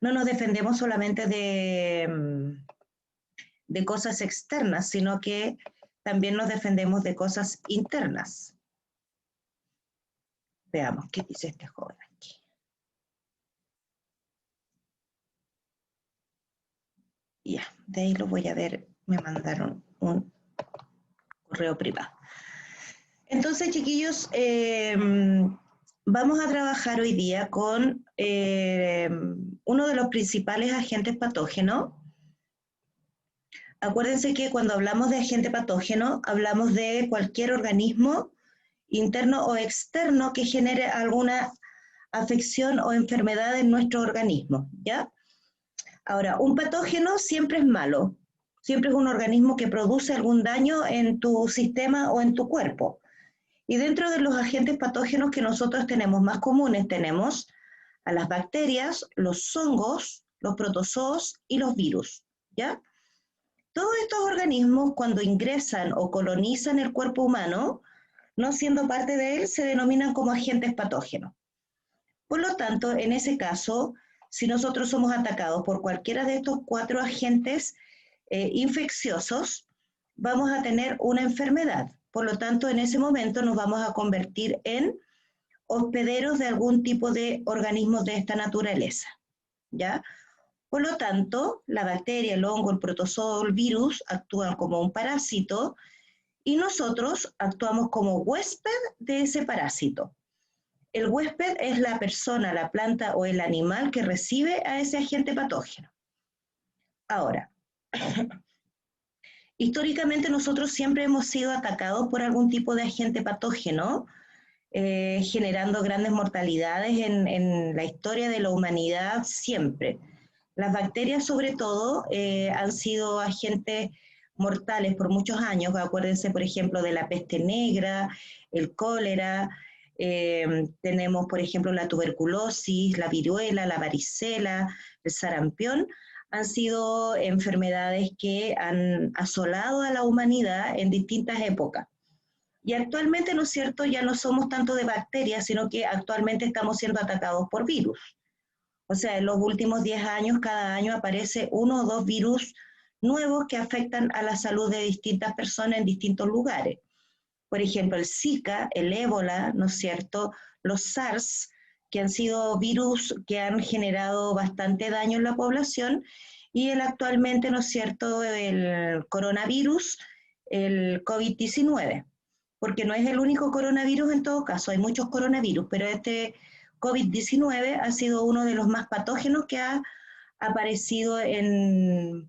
no nos defendemos solamente de cosas externas, sino que también nos defendemos de cosas internas. Veamos, ¿qué dice este joven aquí? Ya, de ahí lo voy a ver, me mandaron un correo privado. Entonces, chiquillos, vamos a trabajar hoy día con uno de los principales agentes patógenos. Acuérdense que cuando hablamos de agente patógeno, hablamos de cualquier organismo interno o externo que genere alguna afección o enfermedad en nuestro organismo, ¿ya? Ahora, un patógeno siempre es malo, siempre es un organismo que produce algún daño en tu sistema o en tu cuerpo. Y dentro de los agentes patógenos que nosotros tenemos más comunes, tenemos a las bacterias, los hongos, los protozoos y los virus, ¿ya? Todos estos organismos, cuando ingresan o colonizan el cuerpo humano, no siendo parte de él, se denominan como agentes patógenos. Por lo tanto, en ese caso, si nosotros somos atacados por cualquiera de estos 4 agentes infecciosos, vamos a tener una enfermedad. Por lo tanto, en ese momento nos vamos a convertir en hospederos de algún tipo de organismos de esta naturaleza, ¿ya? Por lo tanto, la bacteria, el hongo, el protozoo, el virus actúan como un parásito y nosotros actuamos como huésped de ese parásito. El huésped es la persona, la planta o el animal que recibe a ese agente patógeno. Ahora, históricamente nosotros siempre hemos sido atacados por algún tipo de agente patógeno, generando grandes mortalidades en la historia de la humanidad siempre. Las bacterias sobre todo han sido agentes mortales por muchos años. Acuérdense por ejemplo de la peste negra, el cólera, tenemos por ejemplo la tuberculosis, la viruela, la varicela, el sarampión. Han sido enfermedades que han asolado a la humanidad en distintas épocas. Y actualmente, ¿no es cierto?, ya no somos tanto de bacterias, sino que actualmente estamos siendo atacados por virus. O sea, en los últimos 10 años, cada año aparece 1 o 2 virus nuevos que afectan a la salud de distintas personas en distintos lugares. Por ejemplo, el Zika, el ébola, ¿no es cierto?, los SARS, que han sido virus que han generado bastante daño en la población, y actualmente, ¿no es cierto?, el coronavirus, el COVID-19, porque no es el único coronavirus en todo caso, hay muchos coronavirus, pero este COVID-19 ha sido uno de los más patógenos que ha aparecido en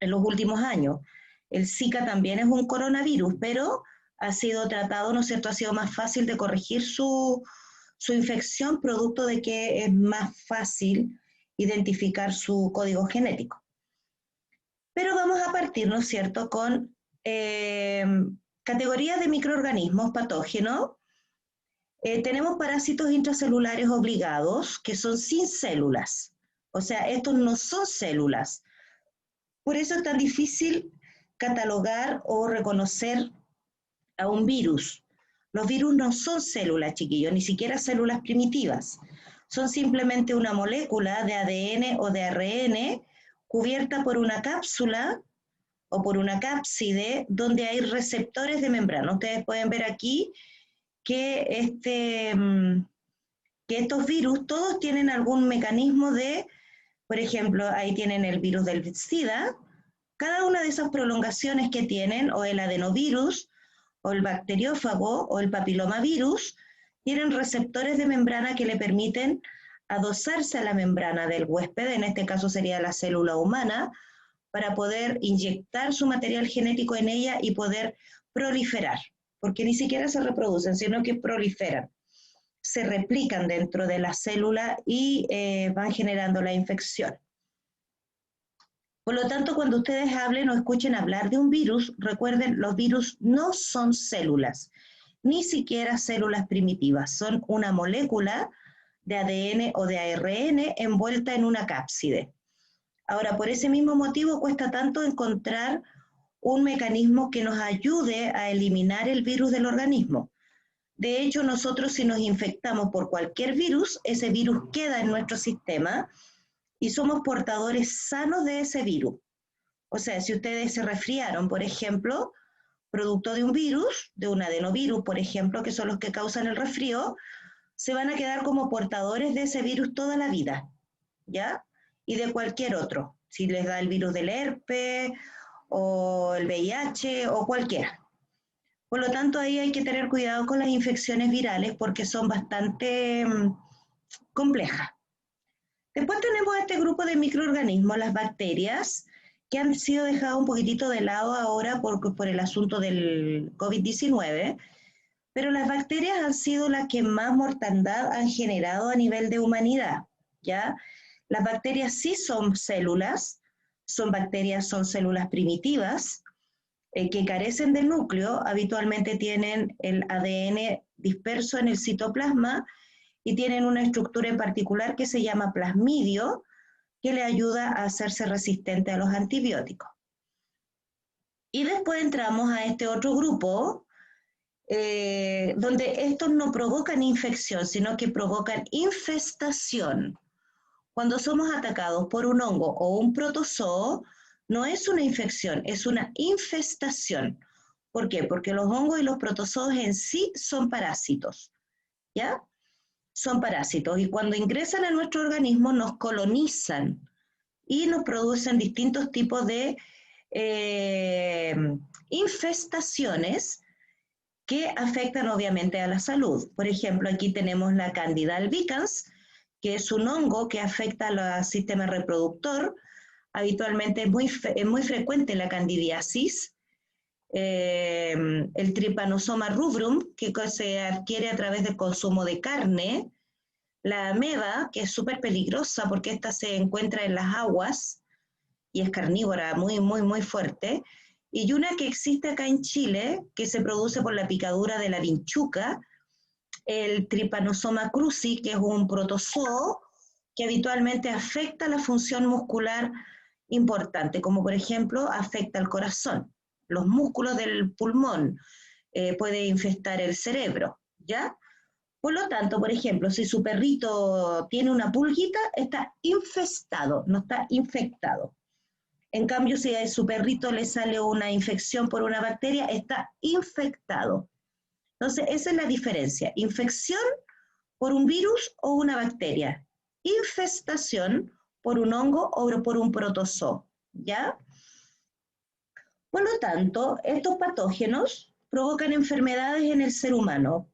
los últimos años. El Zika también es un coronavirus, pero ha sido tratado, ¿no es cierto?, ha sido más fácil de corregir su infección, producto de que es más fácil identificar su código genético. Pero vamos a partir, ¿no es cierto?, con categorías de microorganismos patógenos. Tenemos parásitos intracelulares obligados, que son sin células. O sea, estos no son células. Por eso es tan difícil catalogar o reconocer a un virus. Los virus no son células, chiquillos, ni siquiera células primitivas. Son simplemente una molécula de ADN o de ARN cubierta por una cápsula o por una cápside donde hay receptores de membrana. Ustedes pueden ver aquí que, que estos virus todos tienen algún mecanismo de, por ejemplo, ahí tienen el virus del SIDA. Cada una de esas prolongaciones que tienen, o el adenovirus, o el bacteriófago, o el papilomavirus, tienen receptores de membrana que le permiten adosarse a la membrana del huésped, en este caso sería la célula humana, para poder inyectar su material genético en ella y poder proliferar, porque ni siquiera se reproducen, sino que proliferan, se replican dentro de la célula y van generando la infección. Por lo tanto, cuando ustedes hablen o escuchen hablar de un virus, recuerden, los virus no son células, ni siquiera células primitivas, son una molécula de ADN o de ARN envuelta en una cápside. Ahora, por ese mismo motivo cuesta tanto encontrar un mecanismo que nos ayude a eliminar el virus del organismo. De hecho, nosotros si nos infectamos por cualquier virus, ese virus queda en nuestro sistema y somos portadores sanos de ese virus. O sea, si ustedes se resfriaron, por ejemplo, producto de un virus, de un adenovirus, por ejemplo, que son los que causan el resfrío, se van a quedar como portadores de ese virus toda la vida, ¿ya? Y de cualquier otro, si les da el virus del herpes o el VIH o cualquiera. Por lo tanto, ahí hay que tener cuidado con las infecciones virales porque son bastante complejas. Después tenemos este grupo de microorganismos, las bacterias, que han sido dejados un poquitito de lado ahora por el asunto del COVID-19, pero las bacterias han sido las que más mortandad han generado a nivel de humanidad, ¿ya? Las bacterias sí son células, son células primitivas, que carecen de núcleo, habitualmente tienen el ADN disperso en el citoplasma y tienen una estructura en particular que se llama plasmidio, que le ayuda a hacerse resistente a los antibióticos. Y después entramos a este otro grupo, donde estos no provocan infección, sino que provocan infestación. Cuando somos atacados por un hongo o un protozoo, no es una infección, es una infestación. ¿Por qué? Porque los hongos y los protozoos en sí son parásitos, ¿ya? Son parásitos y cuando ingresan a nuestro organismo nos colonizan y nos producen distintos tipos de infestaciones que afectan obviamente a la salud. Por ejemplo, aquí tenemos la Candida albicans, que es un hongo que afecta al sistema reproductor. Habitualmente es muy frecuente la candidiasis, el Trypanosoma rubrum, que se adquiere a través del consumo de carne, la ameba, que es súper peligrosa porque esta se encuentra en las aguas y es carnívora muy fuerte, y una que existe acá en Chile, que se produce por la picadura de la vinchuca, el Trypanosoma cruzi, que es un protozoo que habitualmente afecta la función muscular importante, como por ejemplo afecta al corazón, los músculos del pulmón, puede infestar el cerebro, ¿ya? Por lo tanto, por ejemplo, si su perrito tiene una pulguita, está infestado, no está infectado. En cambio, si a su perrito le sale una infección por una bacteria, está infectado. Entonces, esa es la diferencia. Infección por un virus o una bacteria. Infestación por un hongo o por un protozoo, ¿ya? Por lo tanto, estos patógenos provocan enfermedades en el ser humano.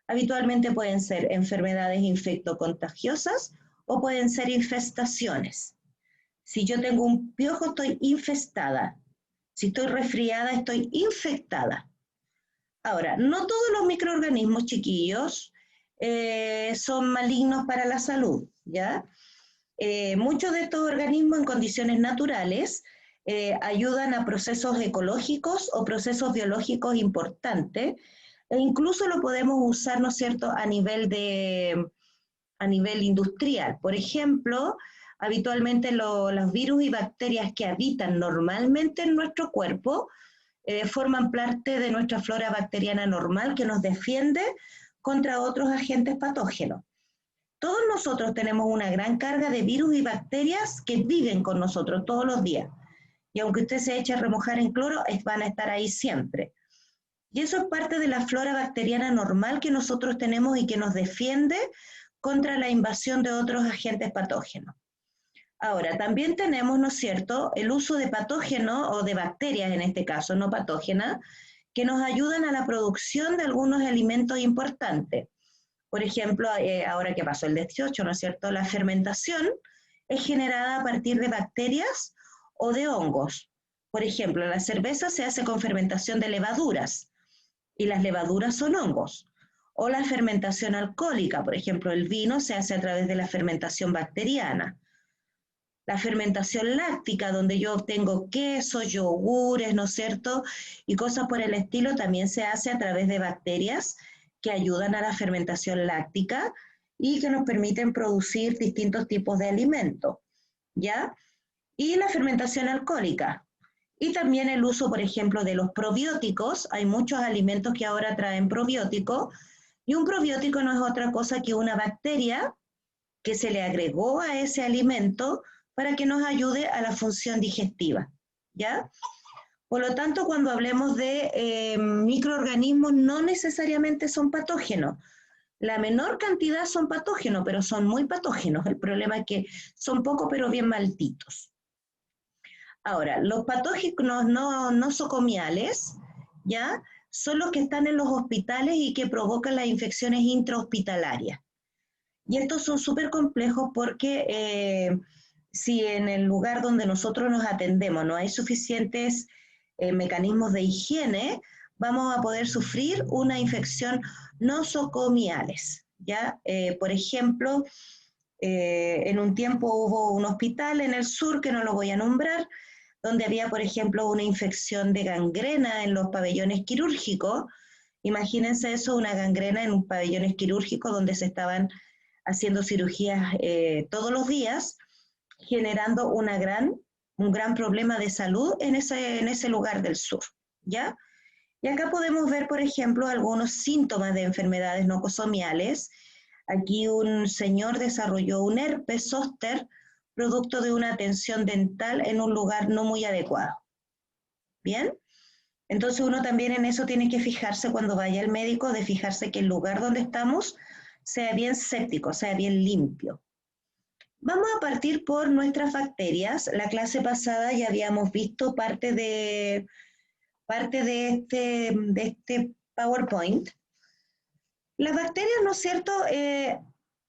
Habitualmente pueden ser enfermedades infectocontagiosas o pueden ser infestaciones. Si yo tengo un piojo, estoy infestada. Si estoy resfriada, estoy infectada. Ahora, no todos los microorganismos chiquillos son malignos para la salud, ¿ya? Muchos de estos organismos en condiciones naturales ayudan a procesos ecológicos o procesos biológicos importantes, e incluso lo podemos usar, ¿no es cierto?, a nivel industrial. Por ejemplo, habitualmente los virus y bacterias que habitan normalmente en nuestro cuerpo forman parte de nuestra flora bacteriana normal que nos defiende contra otros agentes patógenos. Todos nosotros tenemos una gran carga de virus y bacterias que viven con nosotros todos los días. Y aunque usted se eche a remojar en cloro, van a estar ahí siempre. Y eso es parte de la flora bacteriana normal que nosotros tenemos y que nos defiende contra la invasión de otros agentes patógenos. Ahora, también tenemos, ¿no es cierto?, el uso de patógenos o de bacterias en este caso, no patógenas, que nos ayudan a la producción de algunos alimentos importantes. Por ejemplo, ahora que pasó el 18, ¿no es cierto?, la fermentación es generada a partir de bacterias o de hongos. Por ejemplo, la cerveza se hace con fermentación de levaduras y las levaduras son hongos. O la fermentación alcohólica, por ejemplo, el vino se hace a través de la fermentación bacteriana. La fermentación láctica, donde yo obtengo quesos, yogures, ¿no es cierto?, y cosas por el estilo, también se hace a través de bacterias que ayudan a la fermentación láctica y que nos permiten producir distintos tipos de alimentos, ¿ya? Y la fermentación alcohólica. Y también el uso, por ejemplo, de los probióticos. Hay muchos alimentos que ahora traen probióticos, Y un probiótico no es otra cosa que una bacteria que se le agregó a ese alimento para que nos ayude a la función digestiva, ¿ya? Por lo tanto, cuando hablemos de microorganismos, no necesariamente son patógenos. La menor cantidad son patógenos, pero son muy patógenos. El problema es que son pocos, pero bien malditos. Ahora, los patógenos no nosocomiales, ¿ya? Son los que están en los hospitales y que provocan las infecciones intrahospitalarias. Y estos son súper complejos porque si en el lugar donde nosotros nos atendemos no hay suficientes mecanismos de higiene, vamos a poder sufrir una infección nosocomiales, ¿ya? Por ejemplo, en un tiempo hubo un hospital en el sur, que no lo voy a nombrar, donde había, por ejemplo, una infección de gangrena en los pabellones quirúrgicos. Imagínense eso, una gangrena en un pabellón quirúrgico donde se estaban haciendo cirugías todos los días, generando un gran problema de salud en ese lugar del sur, ¿ya? Y acá podemos ver, por ejemplo, algunos síntomas de enfermedades nosocomiales. Aquí un señor desarrolló un herpes zóster producto de una atención dental en un lugar no muy adecuado. ¿Bien? Entonces uno también en eso tiene que fijarse cuando vaya al médico, de fijarse que el lugar donde estamos sea bien séptico, sea bien limpio. Vamos a partir por nuestras bacterias. La clase pasada ya habíamos visto parte de este PowerPoint. Las bacterias, ¿no es cierto?,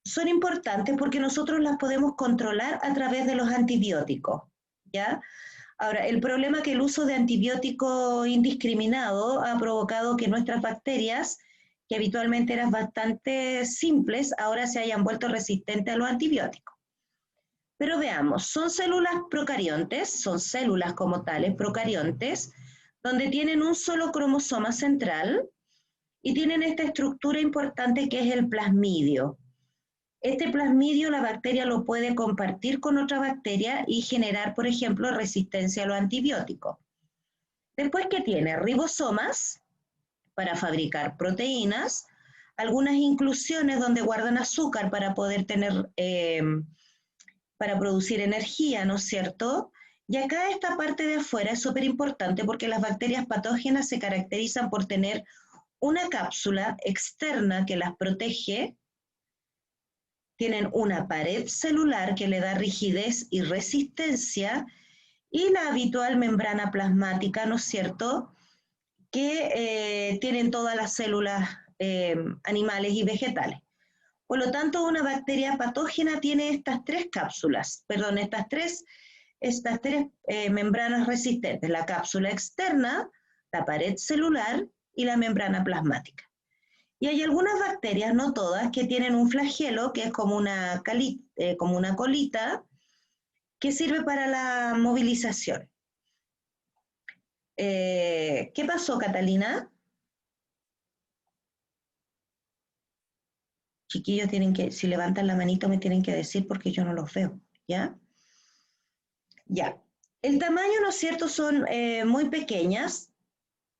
son importantes porque nosotros las podemos controlar a través de los antibióticos, ¿ya? Ahora, el problema es que el uso de antibiótico indiscriminado ha provocado que nuestras bacterias, que habitualmente eran bastante simples, ahora se hayan vuelto resistentes a los antibióticos. Pero veamos, son células procariontes, son células como tales, procariontes, donde tienen un solo cromosoma central y tienen esta estructura importante que es el plasmidio. Este plasmidio la bacteria lo puede compartir con otra bacteria y generar, por ejemplo, resistencia a los antibióticos. Después, ¿qué tiene? Ribosomas para fabricar proteínas, algunas inclusiones donde guardan azúcar para poder tener, para producir energía, ¿no es cierto? Y acá esta parte de afuera es súper importante porque las bacterias patógenas se caracterizan por tener una cápsula externa que las protege, tienen una pared celular que le da rigidez y resistencia y la habitual membrana plasmática, ¿no es cierto?, que tienen todas las células animales y vegetales. Por lo tanto, una bacteria patógena tiene estas tres cápsulas, perdón, estas tres membranas resistentes, la cápsula externa, la pared celular y la membrana plasmática. Y hay algunas bacterias, no todas, que tienen un flagelo, que es como una colita, que sirve para la movilización. ¿Qué pasó, Catalina? Chiquillos, si levantan la manito me tienen que decir porque yo no los veo, ¿ya? Ya. El tamaño, ¿no es cierto?, son muy pequeñas,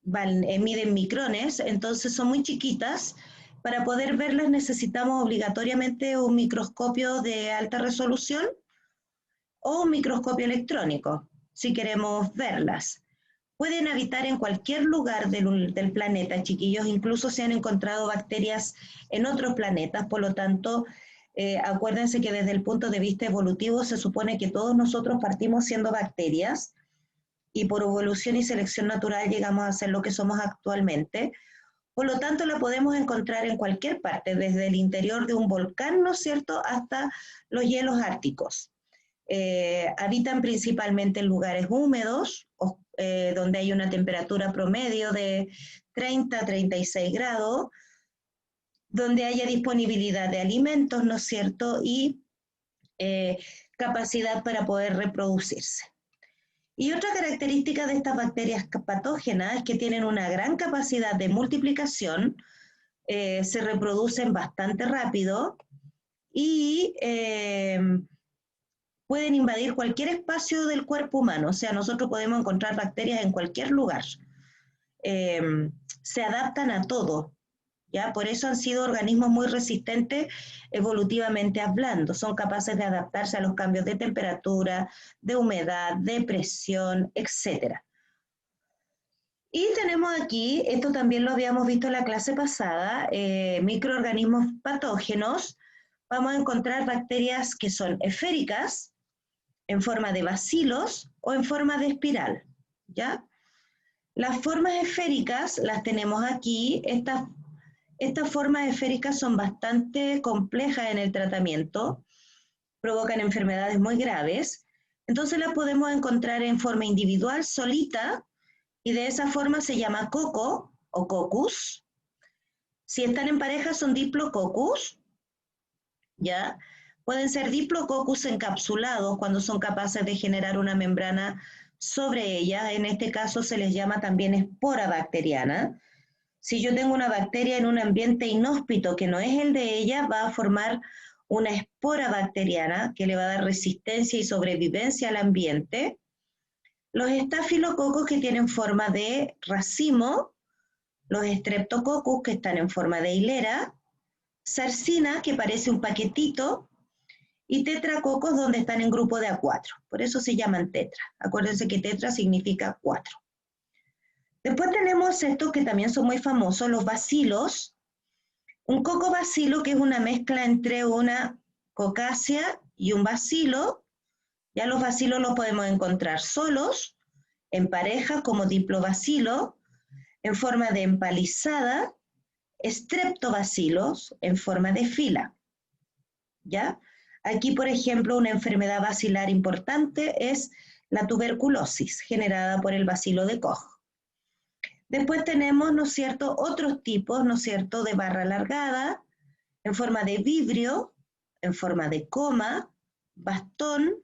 miden micrones, entonces son muy chiquitas. Para poder verlas necesitamos obligatoriamente un microscopio de alta resolución o un microscopio electrónico, si queremos verlas. Pueden habitar en cualquier lugar del planeta, chiquillos, incluso se han encontrado bacterias en otros planetas, por lo tanto, acuérdense que desde el punto de vista evolutivo se supone que todos nosotros partimos siendo bacterias y por evolución y selección natural llegamos a ser lo que somos actualmente. Por lo tanto, la podemos encontrar en cualquier parte, desde el interior de un volcán, ¿no es cierto?, hasta los hielos árticos. Habitan principalmente en lugares húmedos, donde hay una temperatura promedio de 30 a 36 grados, donde haya disponibilidad de alimentos, ¿no es cierto?, y capacidad para poder reproducirse. Y otra característica de estas bacterias patógenas es que tienen una gran capacidad de multiplicación, se reproducen bastante rápido y pueden invadir cualquier espacio del cuerpo humano, o sea, nosotros podemos encontrar bacterias en cualquier lugar. Se adaptan a todo, ¿ya? Por eso han sido organismos muy resistentes evolutivamente hablando. Son capaces de adaptarse a los cambios de temperatura, de humedad, de presión, etc. Y tenemos aquí, esto también lo habíamos visto en la clase pasada, microorganismos patógenos. Vamos a encontrar bacterias que son esféricas, en forma de bacilos o en forma de espiral, ¿ya? Las formas esféricas las tenemos aquí. Estas formas esféricas son bastante complejas en el tratamiento, provocan enfermedades muy graves. Entonces las podemos encontrar en forma individual, solita, y de esa forma se llama coco o coccus. Si están en pareja son diplococcus, ¿ya? Pueden ser diplococcus encapsulados cuando son capaces de generar una membrana sobre ella. En este caso se les llama también espora bacteriana. Si yo tengo una bacteria en un ambiente inhóspito que no es el de ella, va a formar una espora bacteriana que le va a dar resistencia y sobrevivencia al ambiente. Los estafilococos que tienen forma de racimo, los streptococcus que están en forma de hilera, sarcina que parece un paquetito, y tetracocos donde están en grupo de A4. Por eso se llaman tetra. Acuérdense que tetra significa 4. Después tenemos estos que también son muy famosos, los bacilos. Un coco bacilo que es una mezcla entre una cocácea y un bacilo. Ya los bacilos los podemos encontrar solos, en pareja como diplobacilo, en forma de empalizada, streptobacilos en forma de fila. ¿Ya? Aquí, por ejemplo, una enfermedad bacilar importante es la tuberculosis, generada por el bacilo de Koch. Después tenemos, ¿no es cierto?, otros tipos, ¿no es cierto?, de barra alargada, en forma de vibrio, en forma de coma, bastón,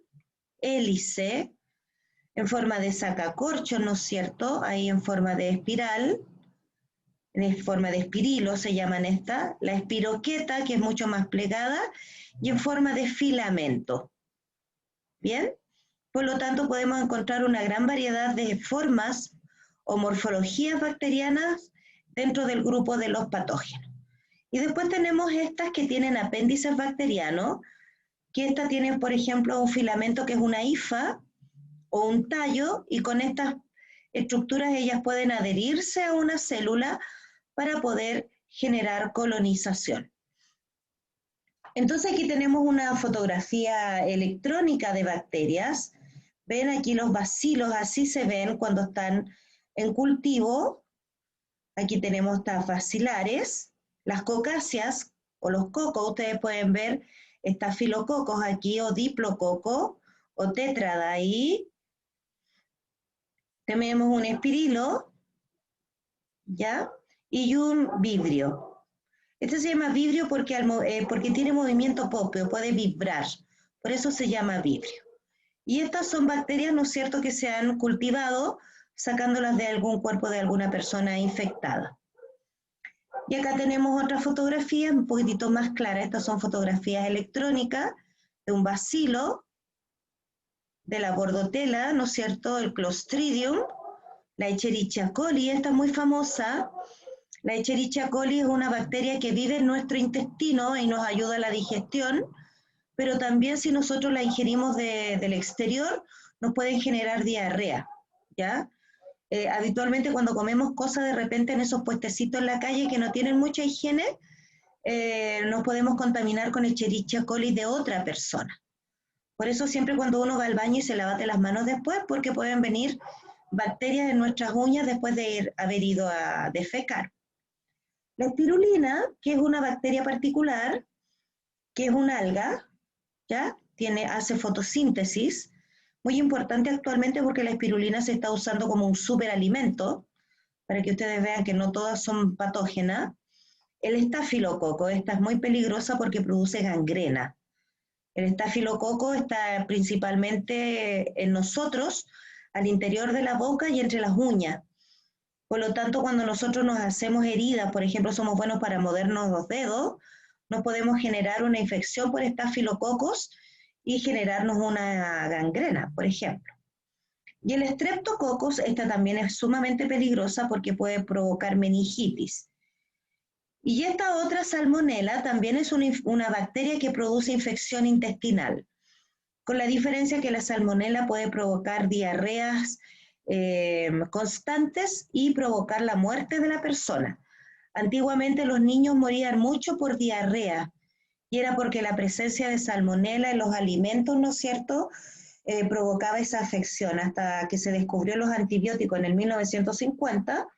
hélice, en forma de sacacorcho, ¿no es cierto?, ahí en forma de espiral, en forma de espirilo se llaman estas, la espiroqueta, que es mucho más plegada, y en forma de filamento. ¿Bien? Por lo tanto, podemos encontrar una gran variedad de formas o morfologías bacterianas dentro del grupo de los patógenos. Y después tenemos estas que tienen apéndices bacterianos, que estas tienen, por ejemplo, un filamento que es una hifa o un tallo, y con estas estructuras ellas pueden adherirse a una célula para poder generar colonización. Entonces aquí tenemos una fotografía electrónica de bacterias. Ven aquí los bacilos, así se ven cuando están en cultivo. Aquí tenemos estas bacilares, las cocáceas o los cocos, ustedes pueden ver estafilococos aquí o diplococo o tétrada ahí. Tenemos un espirilo, ¿ya? Y un vibrio. Este se llama vibrio porque tiene movimiento pópeo, puede vibrar. Por eso se llama vibrio. Y estas son bacterias, ¿no es cierto?, que se han cultivado sacándolas de algún cuerpo de alguna persona infectada. Y acá tenemos otra fotografía un poquitito más clara. Estas son fotografías electrónicas de un bacilo, de la bordotela, ¿no es cierto?, el Clostridium, la Escherichia coli, esta es muy famosa. La Escherichia coli es una bacteria que vive en nuestro intestino y nos ayuda a la digestión, pero también si nosotros la ingerimos del exterior, nos pueden generar diarrea, ¿ya? Habitualmente cuando comemos cosas de repente en esos puestecitos en la calle que no tienen mucha higiene, nos podemos contaminar con Escherichia coli de otra persona. Por eso siempre cuando uno va al baño y se lava las manos después, porque pueden venir bacterias en nuestras uñas después de haber ido a defecar. La espirulina, que es una bacteria particular, que es una alga, ¿ya? Hace fotosíntesis, muy importante actualmente porque la espirulina se está usando como un superalimento, para que ustedes vean que no todas son patógenas. El estafilococo, esta es muy peligrosa porque produce gangrena. El estafilococo está principalmente en nosotros, al interior de la boca y entre las uñas. Por lo tanto, cuando nosotros nos hacemos heridas, por ejemplo, somos buenos para mordernos los dedos, nos podemos generar una infección por estafilococos y generarnos una gangrena, por ejemplo. Y el streptococcus, esta también es sumamente peligrosa porque puede provocar meningitis. Y esta otra salmonela también es una bacteria que produce infección intestinal, con la diferencia que la salmonela puede provocar diarreas constantes y provocar la muerte de la persona. Antiguamente los niños morían mucho por diarrea, y era porque la presencia de salmonela en los alimentos, ¿no es cierto?, provocaba esa afección, hasta que se descubrió los antibióticos en el 1950.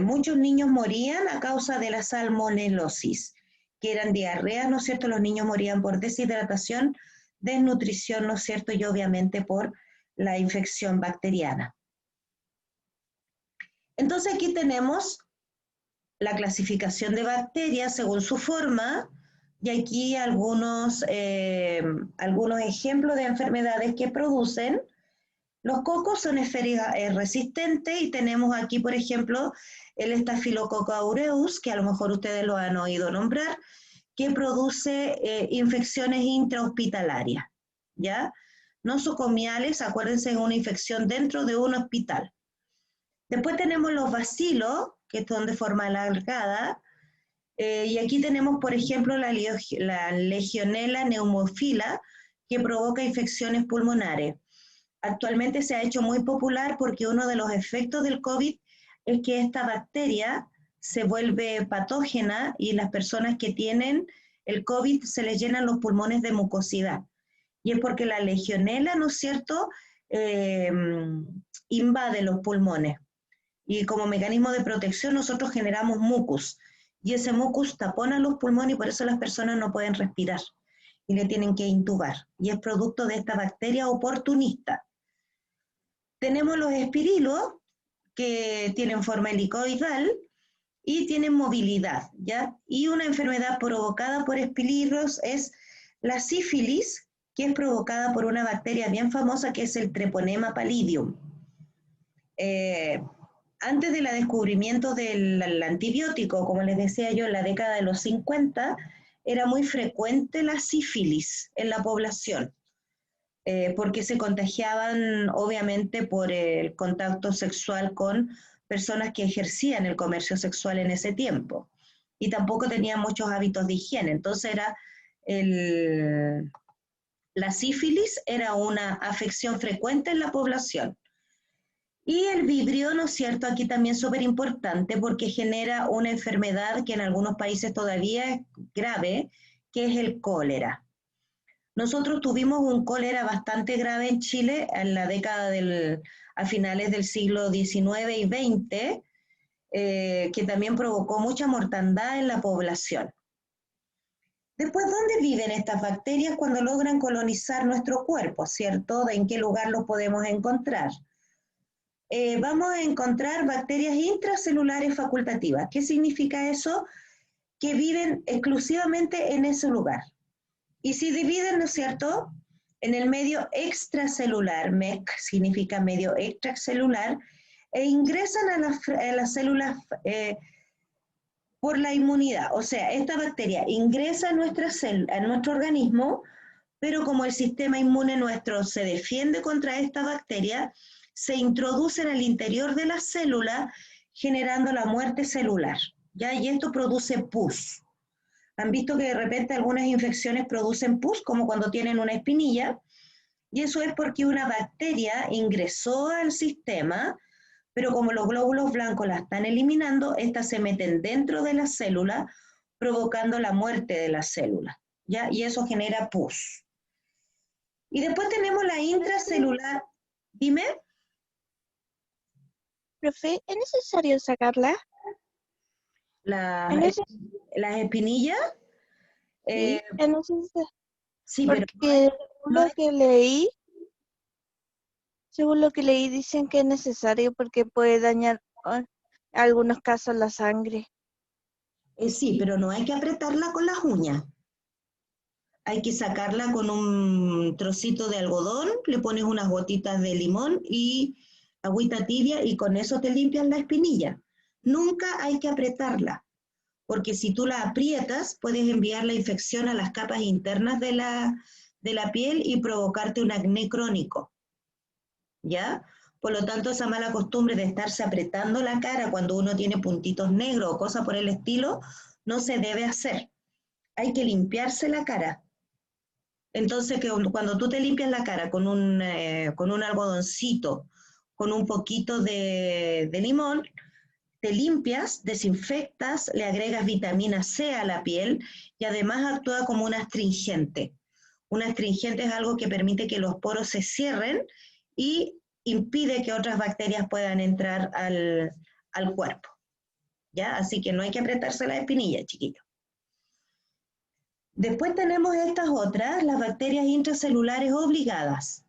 Muchos niños morían a causa de la salmonelosis, que eran diarreas, ¿no es cierto? Los niños morían por deshidratación, desnutrición, ¿no es cierto? Y obviamente por la infección bacteriana. Entonces aquí tenemos la clasificación de bacterias según su forma, y aquí algunos ejemplos de enfermedades que producen. Los cocos son resistentes y tenemos aquí, por ejemplo, el Staphylococcus aureus, que a lo mejor ustedes lo han oído nombrar, que produce infecciones intrahospitalarias, ¿ya? Nosocomiales, acuérdense, es una infección dentro de un hospital. Después tenemos los bacilos, que son de forma alargada, y aquí tenemos, por ejemplo, la Legionella pneumophila, que provoca infecciones pulmonares. Actualmente se ha hecho muy popular porque uno de los efectos del COVID es que esta bacteria se vuelve patógena y las personas que tienen el COVID se les llenan los pulmones de mucosidad. Y es porque la legionela, ¿no es cierto?, invade los pulmones. Y como mecanismo de protección nosotros generamos mucus. Y ese mucus tapona los pulmones y por eso las personas no pueden respirar y le tienen que intubar. Y es producto de esta bacteria oportunista. Tenemos los espirilos, que tienen forma helicoidal y tienen movilidad, ¿ya? Y una enfermedad provocada por espirilos es la sífilis, que es provocada por una bacteria bien famosa que es el Treponema pallidum. Antes del descubrimiento del antibiótico, como les decía yo, en la década de los 50, era muy frecuente la sífilis en la población. Porque se contagiaban obviamente por el contacto sexual con personas que ejercían el comercio sexual en ese tiempo y tampoco tenían muchos hábitos de higiene. Entonces la sífilis era una afección frecuente en la población. Y el vibrio, ¿no es cierto?, aquí también súper importante porque genera una enfermedad que en algunos países todavía es grave, que es el cólera. Nosotros tuvimos un cólera bastante grave en Chile en la década a finales del siglo XIX y XX, que también provocó mucha mortandad en la población. Después, ¿dónde viven estas bacterias cuando logran colonizar nuestro cuerpo, cierto? ¿En qué lugar los podemos encontrar? Vamos a encontrar bacterias intracelulares facultativas. ¿Qué significa eso? Que viven exclusivamente en ese lugar. Y se dividen, ¿no es cierto?, en el medio extracelular, MEC significa medio extracelular, e ingresan a las células por la inmunidad. O sea, esta bacteria ingresa a nuestro organismo, pero como el sistema inmune nuestro se defiende contra esta bacteria, se introducen al interior de la célula, generando la muerte celular, ¿ya? Y esto produce pus. Han visto que de repente algunas infecciones producen pus, como cuando tienen una espinilla, y eso es porque una bacteria ingresó al sistema, pero como los glóbulos blancos la están eliminando, estas se meten dentro de la célula, provocando la muerte de la célula, ¿ya? Y eso genera pus. Y después tenemos la intracelular. Dime. Profe, ¿es necesario sacarla? Las espinillas. Sí, es necesario. Sí, pero Porque no es, según lo que leí, dicen que es necesario porque puede dañar en algunos casos la sangre. sí, pero no hay que apretarla con las uñas. Hay que sacarla con un trocito de algodón, le pones unas gotitas de limón y agüita tibia y con eso te limpias la espinilla. Nunca hay que apretarla, porque si tú la aprietas puedes enviar la infección a las capas internas de la piel y provocarte un acné crónico, ¿ya? Por lo tanto, esa mala costumbre de estarse apretando la cara cuando uno tiene puntitos negros o cosas por el estilo, no se debe hacer. Hay que limpiarse la cara. Entonces, cuando tú te limpias la cara con un algodoncito, con un poquito de limón, te limpias, desinfectas, le agregas vitamina C a la piel y además actúa como un astringente. Un astringente es algo que permite que los poros se cierren y impide que otras bacterias puedan entrar al cuerpo. ¿Ya? Así que no hay que apretarse la espinilla, chiquillos. Después tenemos estas otras, las bacterias intracelulares obligadas.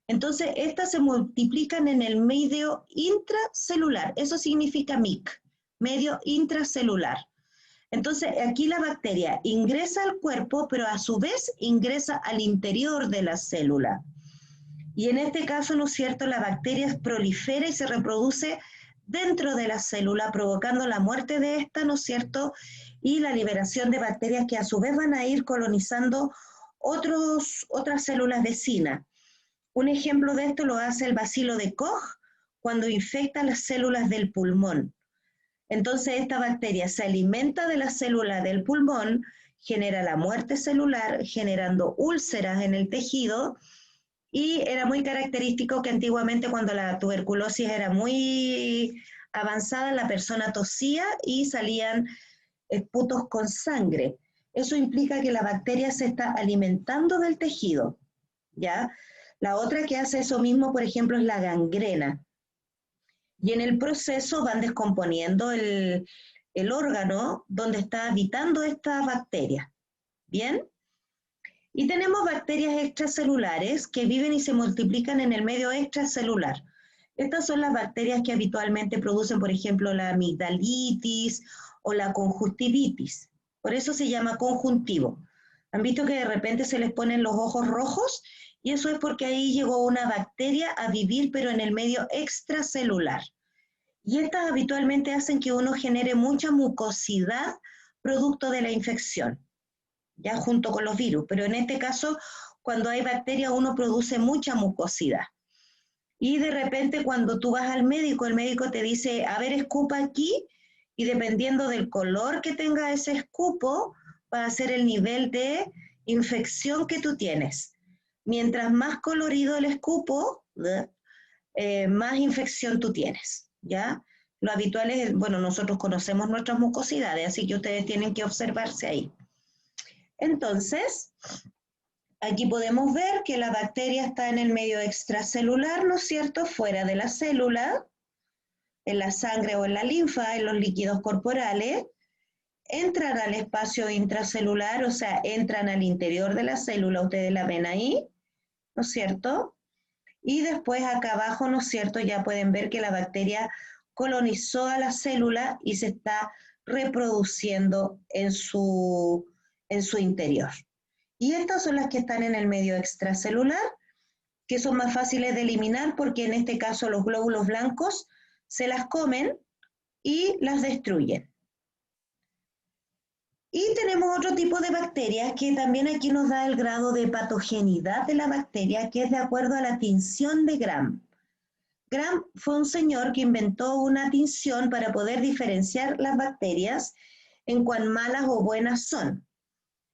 Entonces, estas se multiplican en el medio intracelular. Eso significa MIC, medio intracelular. Entonces, aquí la bacteria ingresa al cuerpo, pero a su vez ingresa al interior de la célula. Y en este caso, ¿no es cierto?, la bacteria prolifera y se reproduce dentro de la célula, provocando la muerte de esta, ¿no es cierto?, y la liberación de bacterias que a su vez van a ir colonizando otras células vecinas. Un ejemplo de esto lo hace el bacilo de Koch cuando infecta las células del pulmón. Entonces esta bacteria se alimenta de la célula del pulmón, genera la muerte celular, generando úlceras en el tejido, y era muy característico que antiguamente cuando la tuberculosis era muy avanzada, la persona tosía y salían esputos con sangre. Eso implica que la bacteria se está alimentando del tejido, ¿ya? La otra que hace eso mismo, por ejemplo, es la gangrena. Y en el proceso van descomponiendo el órgano donde está habitando esta bacteria. ¿Bien? Y tenemos bacterias extracelulares que viven y se multiplican en el medio extracelular. Estas son las bacterias que habitualmente producen, por ejemplo, la amigdalitis o la conjuntivitis. Por eso se llama conjuntivo. ¿Han visto que de repente se les ponen los ojos rojos? Y eso es porque ahí llegó una bacteria a vivir, pero en el medio extracelular. Y estas habitualmente hacen que uno genere mucha mucosidad producto de la infección, ya junto con los virus. Pero en este caso, cuando hay bacterias, uno produce mucha mucosidad. Y de repente cuando tú vas al médico, el médico te dice, a ver, escupa aquí, y dependiendo del color que tenga ese escupo, va a ser el nivel de infección que tú tienes. Mientras más colorido el escupo, más infección tú tienes, ¿ya? Lo habitual es, bueno, nosotros conocemos nuestras mucosidades, así que ustedes tienen que observarse ahí. Entonces, aquí podemos ver que la bacteria está en el medio extracelular, ¿no es cierto?, fuera de la célula, en la sangre o en la linfa, en los líquidos corporales, entran al espacio intracelular, o sea, entran al interior de la célula, ustedes la ven ahí, ¿no es cierto? Y después acá abajo, ¿no es cierto?, ya pueden ver que la bacteria colonizó a la célula y se está reproduciendo en su interior. Y estas son las que están en el medio extracelular, que son más fáciles de eliminar porque en este caso los glóbulos blancos se las comen y las destruyen. Y tenemos otro tipo de bacterias que también aquí nos da el grado de patogenidad de la bacteria, que es de acuerdo a la tinción de Gram. Gram fue un señor que inventó una tinción para poder diferenciar las bacterias en cuán malas o buenas son.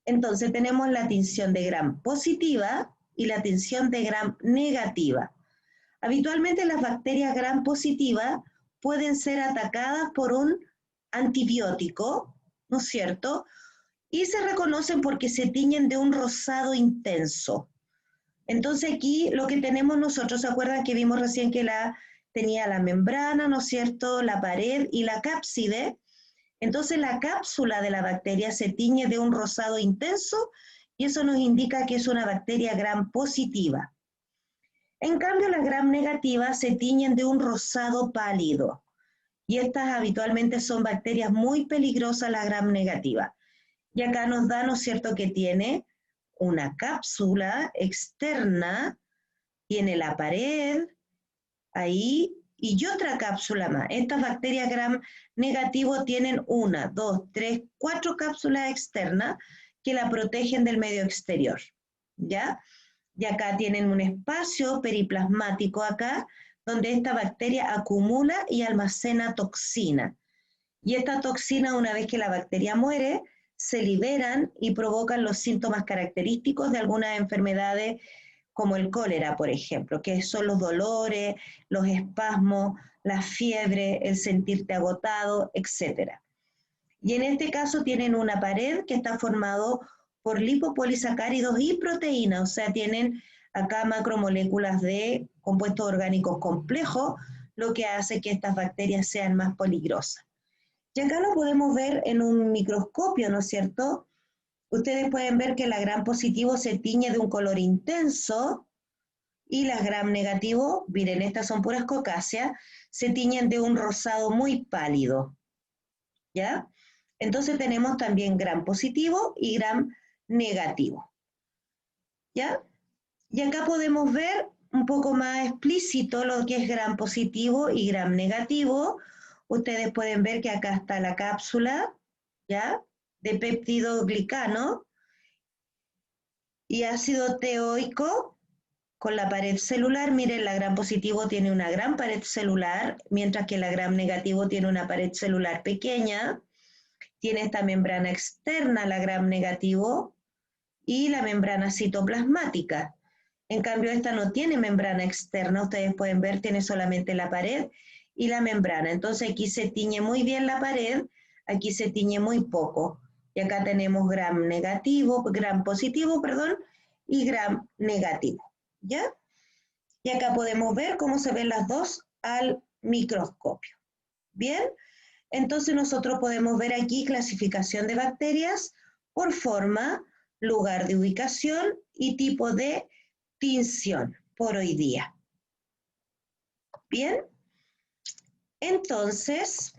Entonces tenemos la tinción de Gram positiva y la tinción de Gram negativa. Habitualmente las bacterias Gram positivas pueden ser atacadas por un antibiótico, ¿no es cierto? Y se reconocen porque se tiñen de un rosado intenso. Entonces aquí lo que tenemos nosotros, ¿se acuerdan que vimos recién que tenía la membrana, ¿no es cierto?, la pared y la cápside? Entonces la cápsula de la bacteria se tiñe de un rosado intenso y eso nos indica que es una bacteria Gram positiva. En cambio, las Gram negativas se tiñen de un rosado pálido. Y estas habitualmente son bacterias muy peligrosas, la Gram negativa. Y acá nos da, ¿no es cierto?, que tiene una cápsula externa, tiene la pared ahí y otra cápsula más. Estas bacterias Gram negativo tienen 1, 2, 3, 4 cápsulas externas que la protegen del medio exterior, ¿ya? Y acá tienen un espacio periplasmático acá donde esta bacteria acumula y almacena toxina. Y esta toxina, una vez que la bacteria muere, se liberan y provocan los síntomas característicos de algunas enfermedades como el cólera, por ejemplo, que son los dolores, los espasmos, la fiebre, el sentirte agotado, etc. Y en este caso tienen una pared que está formado por lipopolisacáridos y proteínas, o sea, tienen acá macromoléculas de compuestos orgánicos complejos, lo que hace que estas bacterias sean más peligrosas. Y acá lo podemos ver en un microscopio, ¿no es cierto? Ustedes pueden ver que la gram positivo se tiñe de un color intenso y las gram negativo, miren, estas son puras cocáceas, se tiñen de un rosado muy pálido, ¿ya? Entonces tenemos también gram positivo y gram negativo, ¿ya? Y acá podemos ver un poco más explícito lo que es gram positivo y gram negativo. Ustedes pueden ver que acá está la cápsula, ¿ya? De peptidoglicano y ácido teoico con la pared celular. Miren, la gram positivo tiene una gran pared celular, mientras que la gram negativo tiene una pared celular pequeña. Tiene esta membrana externa, la gram negativo, y la membrana citoplasmática. En cambio, esta no tiene membrana externa, ustedes pueden ver, tiene solamente la pared y la membrana. Entonces aquí se tiñe muy bien la pared, aquí se tiñe muy poco. Y acá tenemos gram negativo, gram positivo, perdón, y gram negativo, ¿ya? Y acá podemos ver cómo se ven las dos al microscopio. Bien, entonces nosotros podemos ver aquí clasificación de bacterias por forma, lugar de ubicación y tipo de tinción por hoy día. Bien, entonces